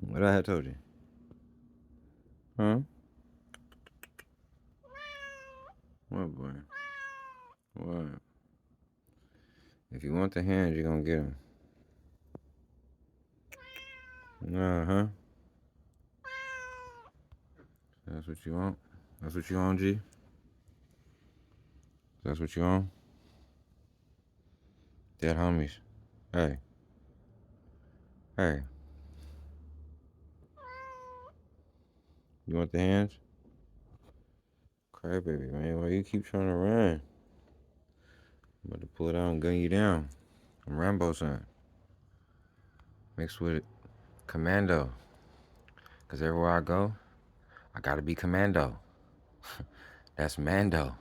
What I had told you? Huh? What, boy? What? If you want the hands, you're gonna get them. Uh-huh. That's what you want? That's what you want, G? That's what you want? Dead homies. Hey. Hey. You want the hands? Cry baby, man. Why you keep trying to run? I'm about to pull it out and gun you down. I'm Rambo son. Mixed with Commando. Cause everywhere I go, I gotta be Commando. That's Mando.